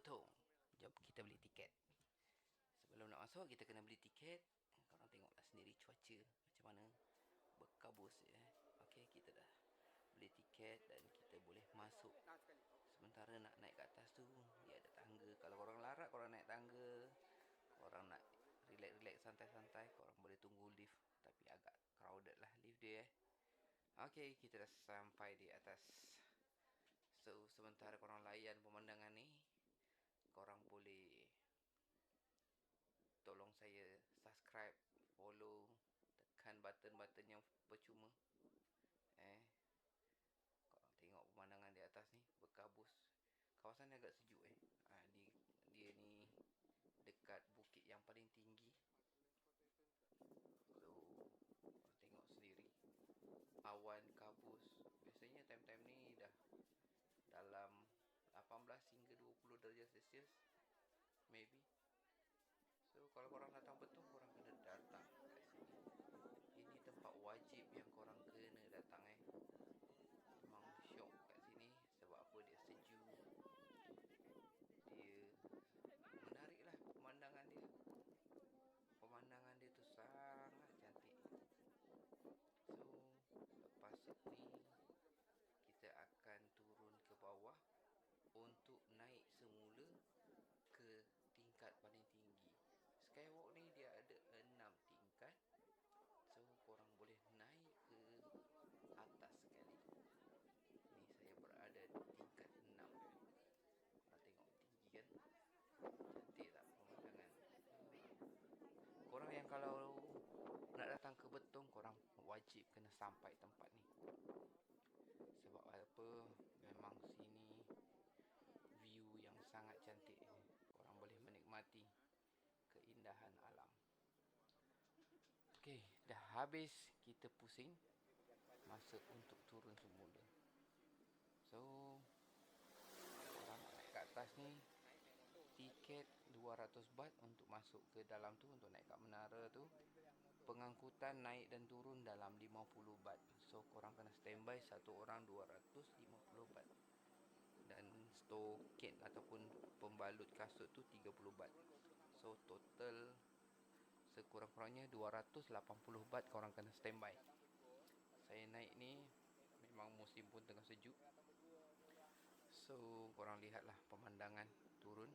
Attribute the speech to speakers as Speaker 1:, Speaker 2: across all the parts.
Speaker 1: betul. Jom kita beli tiket. Sebelum nak masuk, kita kena beli tiket. Korang tengoklah sendiri cuaca macam mana. Berkabus je. Okey, kita dah beli tiket dan kita boleh masuk. Sementara nak naik ke atas tu, dia ada tangga. Kalau korang larat, korang naik tangga. Korang nak relax-relax, santai-santai, korang boleh tunggu lift. Tapi agak crowded lah lift dia. Okey, kita dah sampai di atas. So, sementara korang layan pemandangan ni, korang boleh tolong saya subscribe, follow, tekan button-button yang percuma. Korang tengok pemandangan di atas ni, berkabus. Kawasan ni agak sejuk dia ni dekat bukit yang paling tinggi. So, korang tengok sendiri. Awan kabus. Biasanya time-time ni dah dalam 18 hingga 20 darjah Celsius. Maybe. So, kalau korang datang betul, korang kena datang kat sini. Ini tempat wajib yang korang kena datang Memang syok kat sini. Sebab apa? Dia sejuk. Dia menarik lah pemandangan dia. Pemandangan dia tu sangat cantik. So, lepas ni kita akan turun ke bawah untuk naik semula ke tingkat paling tinggi. Skywalk ni dia ada 6 tingkat. So, korang boleh naik ke atas sekali. Ni saya berada di tingkat 6. Korang tengok tinggi kan? Cantik tak pemandangan? Korang yang kalau nak datang ke Betong, korang wajib kena sampai tempat ni. Sebab apa? Memang sini view yang sangat cantik. Korang boleh menikmati keindahan alam. Okey, dah habis kita pusing. Masa untuk turun semula. So, korang nak naik ke atas ni, tiket 200 baht untuk masuk ke dalam tu, untuk naik kat menara tu. Pengangkutan naik dan turun dalam 50 baht. So, korang kena standby satu orang 250 baht. Dan stoket ataupun pembalut kasut tu 30 baht. So, total sekurang-kurangnya 280 baht korang kena standby. Saya naik ni memang musim pun tengah sejuk. So, korang lihatlah pemandangan turun.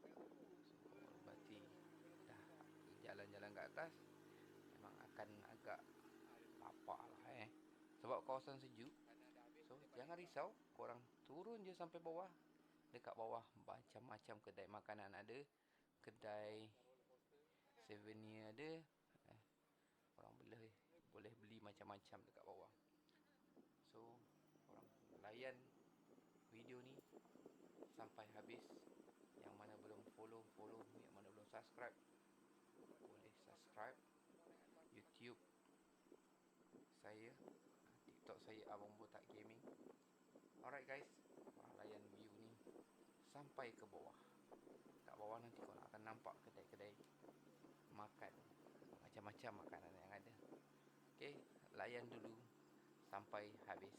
Speaker 1: So, berarti dah jalan-jalan ke atas memang akan agak lapar lah sebab kawasan sejuk. So, jangan risau, korang turun je sampai bawah. Dekat bawah macam-macam kedai makanan ada. Kedai souvenir ada. Korang boleh beli macam-macam dekat bawah. So, korang layan video ni sampai habis. Yang mana belum follow. Yang mana belum subscribe, boleh subscribe YouTube saya, TikTok saya, Abang Botak Gaming. Alright guys, korang layan view ni sampai ke bawah. Kat bawah nanti korang akan nampak kedai-kedai makan, macam-macam makanan yang ada. Okay, layan dulu sampai habis.